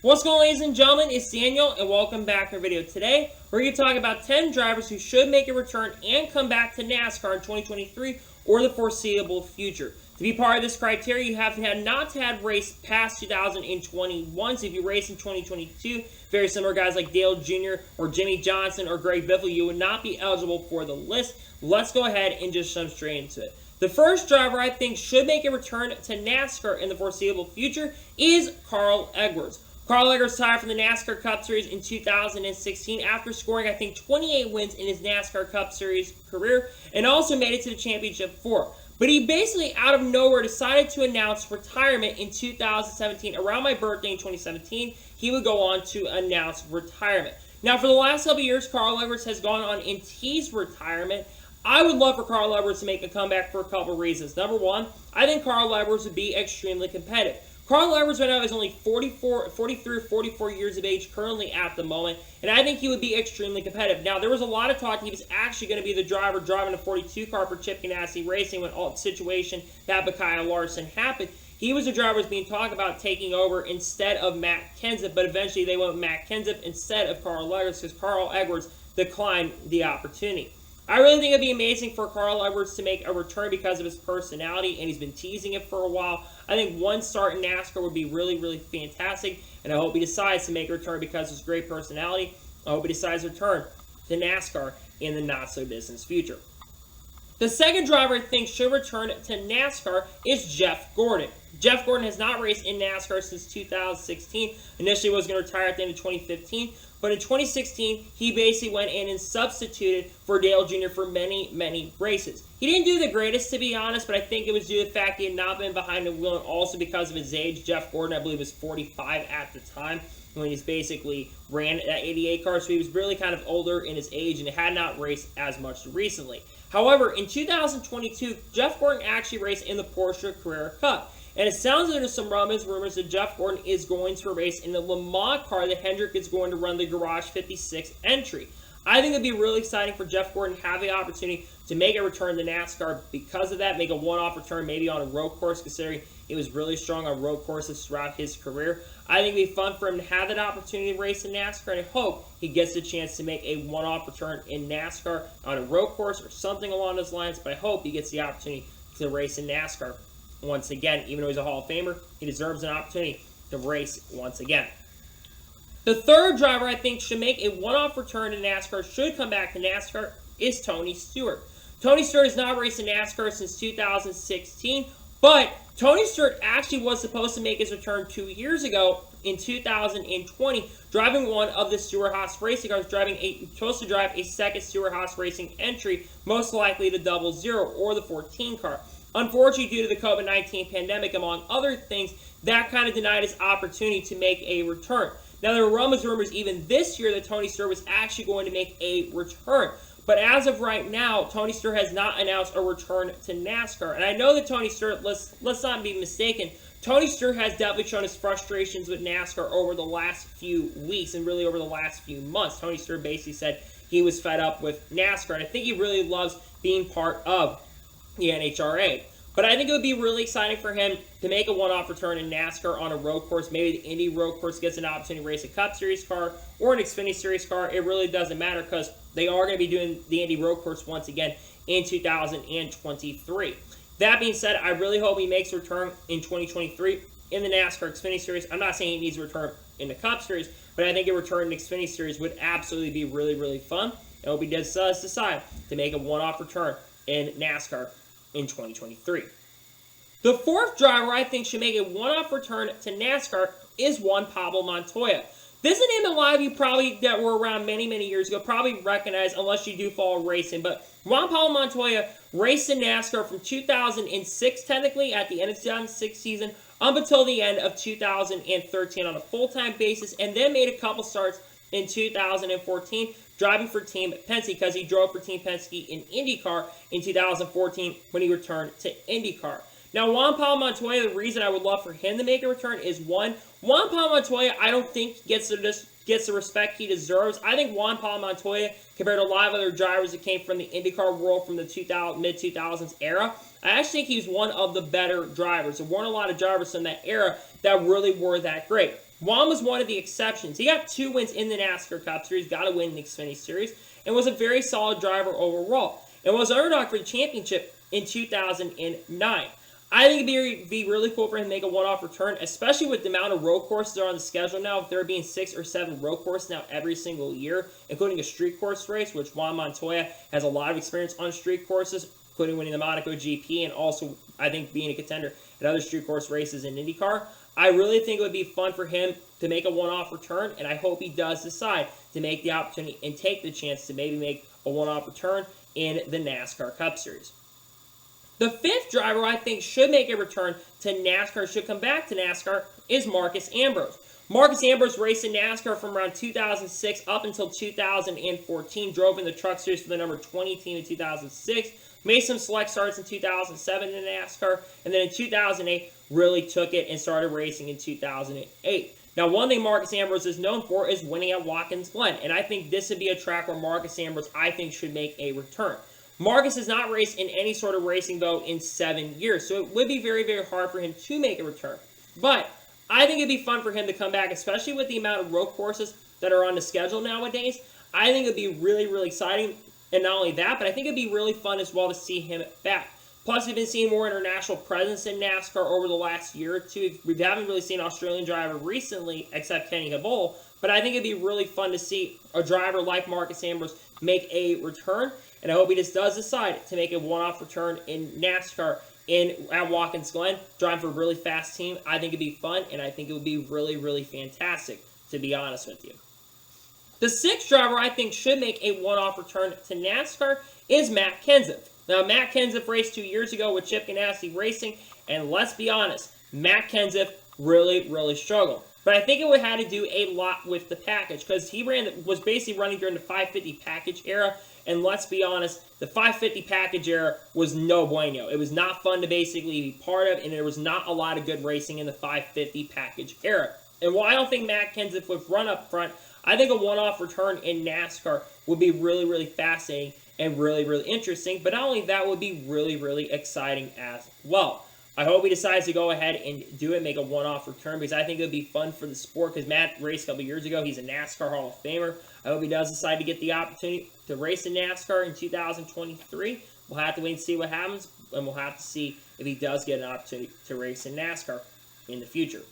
What's going on, ladies and gentlemen? It's Daniel, and welcome back to our video. Today, we're going to talk about 10 drivers who should make a return and come back to NASCAR in 2023 or the foreseeable future. To be part of this criteria, you have to have not to have raced past 2021. So if you race in 2022, very similar guys like Dale Jr. or Jimmy Johnson or Greg Biffle, you would not be eligible for the list. Let's go ahead and just jump straight into it. The first driver I think should make a return to NASCAR in the foreseeable future is Carl Edwards. Carl Edwards retired from the NASCAR Cup Series in 2016 after scoring, I think, 28 wins in his NASCAR Cup Series career and also made it to the championship 4. But he basically, out of nowhere, decided to announce retirement in 2017. Around my birthday in 2017, he would go on to announce retirement. Now, for the last couple of years, Carl Edwards has gone on and teased retirement. I would love for Carl Edwards to make a comeback for a couple of reasons. Number one, I think Carl Edwards would be extremely competitive. Carl Edwards right now is only 43 or 44 years of age currently at the moment, and I think he would be extremely competitive. Now, there was a lot of talk he was actually going to be the driver driving a 42 car for Chip Ganassi Racing when all the situation that with Kyle Larson happened. He was the driver was being talked about taking over instead of Matt Kenseth, but eventually they went with Matt Kenseth instead of Carl Edwards because Carl Edwards declined the opportunity. I really think it'd be amazing for Carl Edwards to make a return because of his personality, and he's been teasing it for a while. I think one start in NASCAR would be really, really fantastic, and I hope he decides to make a return because of his great personality. I hope he decides to return to NASCAR in the not-so-distant future. The second driver I think should return to NASCAR is Jeff Gordon. Jeff Gordon has not raced in NASCAR since 2016. Initially was going to retire at the end of 2015. But in 2016, he basically went in and substituted for Dale Jr. for many, many races. He didn't do the greatest, to be honest, but I think it was due to the fact he had not been behind the wheel and also because of his age. Jeff Gordon, I believe, was 45 at the time when he's basically ran that 88 car, so he was really kind of older in his age and had not raced as much recently. However, in 2022, Jeff Gordon actually raced in the Porsche Carrera Cup. And it sounds like there's some rumors that Jeff Gordon is going to race in the Le Mans car that Hendrick is going to run the Garage 56 entry. I think it'd be really exciting for Jeff Gordon to have the opportunity to make a return to NASCAR because of that, make a one-off return maybe on a road course, considering he was really strong on road courses throughout his career. I think it'd be fun for him to have that opportunity to race in NASCAR, and I hope he gets the chance to make a one-off return in NASCAR on a road course or something along those lines, but I hope he gets the opportunity to race in NASCAR. Once again, even though he's a Hall of Famer, he deserves an opportunity to race once again. The third driver I think should make a one-off return to NASCAR, should come back to NASCAR, is Tony Stewart. Tony Stewart has not raced in NASCAR since 2016, but Tony Stewart actually was supposed to make his return 2 years ago in 2020, driving one of the Stewart-Haas racing cars, supposed to drive a second Stewart-Haas racing entry, most likely the 00 or the 14 car. Unfortunately, due to the COVID-19 pandemic, among other things, that kind of denied his opportunity to make a return. Now, there were rumors even this year that Tony Stewart was actually going to make a return. But as of right now, Tony Stewart has not announced a return to NASCAR. And I know that Tony Stewart, let's not be mistaken, Tony Stewart has definitely shown his frustrations with NASCAR over the last few weeks and really over the last few months. Tony Stewart basically said he was fed up with NASCAR, and I think he really loves being part of the NHRA. But I think it would be really exciting for him to make a one-off return in NASCAR on a road course. Maybe the Indy road course gets an opportunity to race a Cup Series car or an Xfinity Series car. It really doesn't matter because they are going to be doing the Indy road course once again in 2023. That being said, I really hope he makes a return in 2023 in the NASCAR Xfinity Series. I'm not saying he needs a return in the Cup Series, but I think a return in the Xfinity Series would absolutely be really, really fun. I hope he does decide to make a one-off return in NASCAR in 2023. The fourth driver I think should make a one-off return to NASCAR is Juan Pablo Montoya. This is a name that a lot of you probably that were around many, many years ago probably recognize unless you do follow racing. But Juan Pablo Montoya raced in NASCAR from 2006 technically at the end of the 2006 season up until the end of 2013 on a full-time basis, and then made a couple starts in 2014 driving for Team Penske because he drove for Team Penske in IndyCar in 2014 when he returned to IndyCar. Now, Juan Pablo Montoya, the reason I would love for him to make a return is, one, Juan Pablo Montoya, I don't think gets the respect he deserves. I think Juan Pablo Montoya, compared to a lot of other drivers that came from the IndyCar world from the mid-2000s era, I actually think he's one of the better drivers. There weren't a lot of drivers in that era that really were that great. Juan was one of the exceptions. He got 2 wins in the NASCAR Cup Series, got a win in the Xfinity Series, and was a very solid driver overall, and was underdog for the championship in 2009. I think it'd be really cool for him to make a one-off return, especially with the amount of road courses that are on the schedule now. There being 6 or 7 road courses now every single year, including a street course race, which Juan Montoya has a lot of experience on street courses, including winning the Monaco GP and also, I think, being a contender at other street course races in IndyCar. I really think it would be fun for him to make a one-off return, and I hope he does decide to make the opportunity and take the chance to maybe make a one-off return in the NASCAR Cup Series. The 5th driver I think should make a return to NASCAR, should come back to NASCAR, is Marcus Ambrose. Marcus Ambrose raced in NASCAR from around 2006 up until 2014, drove in the Truck Series for the number 20 team in 2006, made some select starts in 2007 in NASCAR, and then in 2008 really took it and started racing in 2008. Now, one thing Marcus Ambrose is known for is winning at Watkins Glen, and I think this would be a track where Marcus Ambrose, I think, should make a return. Marcus has not raced in any sort of racing, though, in 7 years, so it would be very, very hard for him to make a return. But I think it'd be fun for him to come back, especially with the amount of road courses that are on the schedule nowadays. I think it'd be really, really exciting, and not only that, but I think it'd be really fun as well to see him back. Plus, we've been seeing more international presence in NASCAR over the last year or two. We haven't really seen an Australian driver recently, except Kenny Habul, but I think it'd be really fun to see a driver like Marcus Ambrose make a return, and I hope he just does decide to make a one-off return in NASCAR at Watkins Glen, driving for a really fast team. I think it'd be fun, and I think it would be really, really fantastic, to be honest with you. The 6th driver I think should make a one-off return to NASCAR is Matt Kenseth. Now, Matt Kenseth raced 2 years ago with Chip Ganassi Racing, and let's be honest, Matt Kenseth really, really struggled. But I think it would have to do a lot with the package, because he was basically running during the 550 package era, and let's be honest, the 550 package era was no bueno. It was not fun to basically be part of, and there was not a lot of good racing in the 550 package era. And while I don't think Matt Kenseth would run up front, I think a one-off return in NASCAR would be really, really fascinating and really, really interesting. But not only that, would be really, really exciting as well. I hope he decides to go ahead and do it, make a one-off return, because I think it would be fun for the sport, because Matt raced a couple years ago. He's a NASCAR Hall of Famer. I hope he does decide to get the opportunity to race in NASCAR in 2023. We'll have to wait and see what happens, and we'll have to see if he does get an opportunity to race in NASCAR in the future.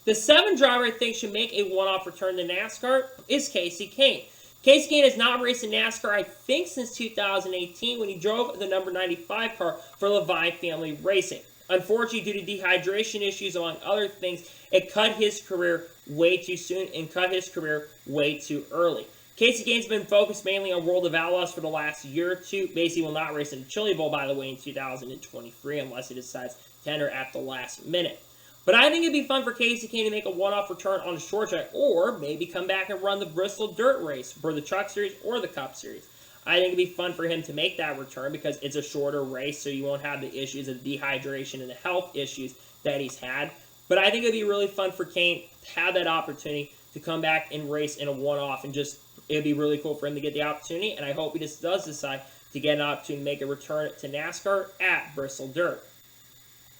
The 7th driver I think should make a one-off return to NASCAR is Kasey Kahne. Kasey Kahne has not raced in NASCAR, I think, since 2018 when he drove the number 95 car for Levine Family Racing. Unfortunately, due to dehydration issues, among other things, it cut his career way too soon and cut his career way too early. Kasey Kahne's been focused mainly on World of Outlaws for the last year or two. Basically will not race in the Chili Bowl, by the way, in 2023 unless he decides to enter at the last minute. But I think it'd be fun for Kasey Kahne to make a one-off return on a short track, or maybe come back and run the Bristol Dirt Race for the Truck Series or the Cup Series. I think it'd be fun for him to make that return because it's a shorter race, so you won't have the issues of dehydration and the health issues that he's had. But I think it'd be really fun for Kahne to have that opportunity to come back and race in a one-off, and just it'd be really cool for him to get the opportunity, and I hope he just does decide to get an opportunity to make a return to NASCAR at Bristol Dirt.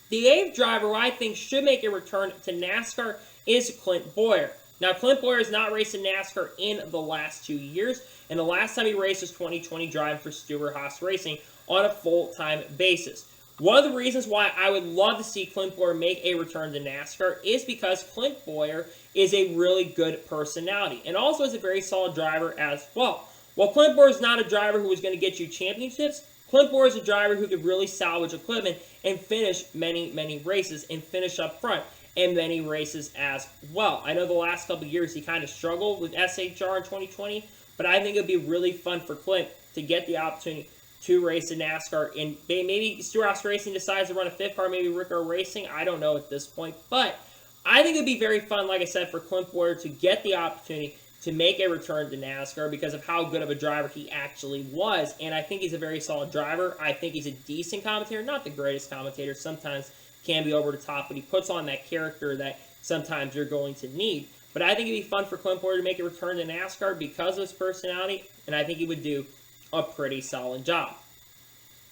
The 8th driver who I think should make a return to NASCAR is Clint Bowyer. Now, Clint Bowyer has not raced in NASCAR in the last 2 years, and the last time he raced was 2020 driving for Stewart Racing on a full-time basis. One of the reasons why I would love to see Clint Bowyer make a return to NASCAR is because Clint Bowyer is a really good personality, and also is a very solid driver as well. While Clint Bowyer is not a driver who is going to get you championships, Clint Bowyer is a driver who could really salvage equipment and finish many, many races and finish up front in many races as well. I know the last couple of years he kind of struggled with SHR in 2020, but I think it would be really fun for Clint to get the opportunity to race in NASCAR. And maybe Stewart Racing decides to run a 5th car, maybe Ricker Racing. I don't know at this point, but I think it would be very fun, like I said, for Clint Bowyer to get the opportunity to make a return to NASCAR because of how good of a driver he actually was. And I think he's a very solid driver. I think he's a decent commentator, not the greatest commentator. Sometimes can be over the top, but he puts on that character that sometimes you're going to need. But I think it'd be fun for Clint Bowyer to make a return to NASCAR because of his personality, and I think he would do a pretty solid job.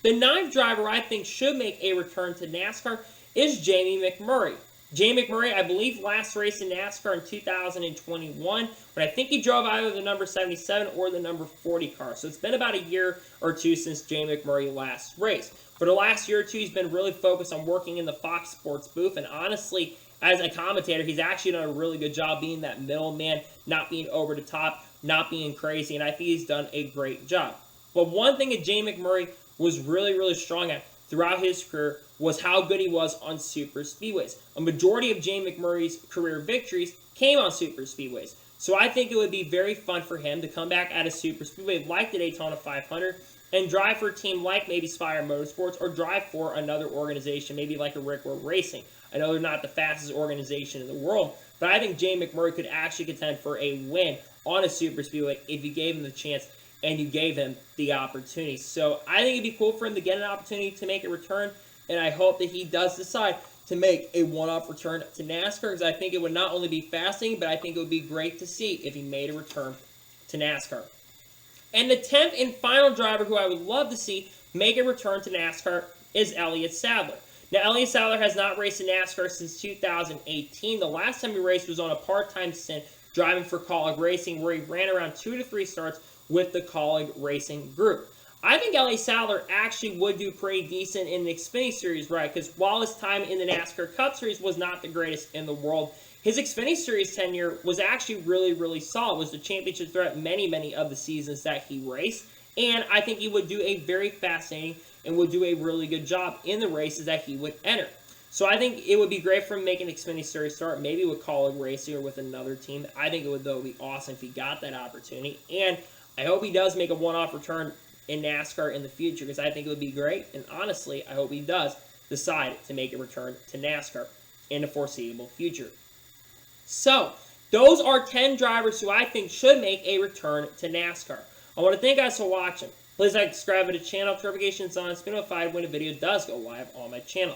The 9th driver I think should make a return to NASCAR is Jamie McMurray. Jay McMurray, I believe, last raced in NASCAR in 2021, but I think he drove either the number 77 or the number 40 car. So it's been about a year or two since Jay McMurray last raced. For the last year or two, he's been really focused on working in the Fox Sports booth, and honestly, as a commentator, he's actually done a really good job being that middleman, not being over the top, not being crazy, and I think he's done a great job. But one thing that Jay McMurray was really, really strong at throughout his career was how good he was on super speedways. A majority of Jay McMurray's career victories came on super speedways. So I think it would be very fun for him to come back at a super speedway like the Daytona 500 and drive for a team like maybe Spire Motorsports or drive for another organization, maybe like a Rick Road Racing. I know they're not the fastest organization in the world, but I think Jay McMurray could actually contend for a win on a super speedway if you gave him the chance and you gave him the opportunity. So I think it'd be cool for him to get an opportunity to make a return, and I hope that he does decide to make a one-off return to NASCAR, because I think it would not only be fascinating, but I think it would be great to see if he made a return to NASCAR. And the 10th and final driver who I would love to see make a return to NASCAR is Elliott Sadler. Now, Elliott Sadler has not raced in NASCAR since 2018. The last time he raced was on a part-time stint driving for Colleague Racing, where he ran around 2 to 3 starts with the Colleague Racing group. I think Elliott Sadler actually would do pretty decent in the Xfinity Series, right? Because while his time in the NASCAR Cup Series was not the greatest in the world, his Xfinity Series tenure was actually really, really solid. It was the championship throughout many of the seasons that he raced. And I think he would do a very fascinating and would do a really good job in the races that he would enter. So I think it would be great for him making an Xfinity Series start, maybe with Colleague Racing or with another team. I think it would, though, be awesome if he got that opportunity. And I hope he does make a one-off return in NASCAR in the future, because I think it would be great. And honestly, I hope he does decide to make a return to NASCAR in the foreseeable future. So, those are 10 drivers who I think should make a return to NASCAR. I want to thank you guys for watching. Please like, subscribe to the channel, notifications on, spin notified when a video does go live on my channel.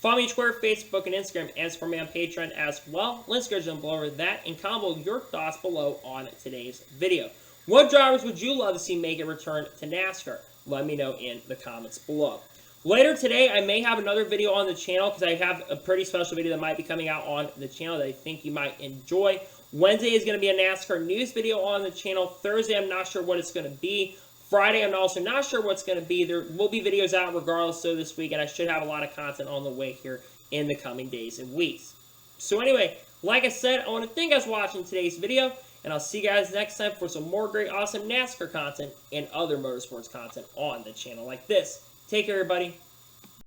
Follow me on Twitter, Facebook, and Instagram, and support me on Patreon as well. Links go down below that, and comment your thoughts below on today's video. What drivers would you love to see make a return to NASCAR? Let me know in the comments below. Later today, I may have another video on the channel, because I have a pretty special video that might be coming out on the channel that I think you might enjoy. Wednesday is going to be a NASCAR news video on the channel. Thursday, I'm not sure what it's going to be. Friday, I'm also not sure what's going to be. There will be videos out regardless so this week, and I should have a lot of content on the way here in the coming days and weeks. So anyway, like I said, I want to thank you guys for watching today's video, and I'll see you guys next time for some more great, awesome NASCAR content and other motorsports content on the channel like this. Take care, everybody.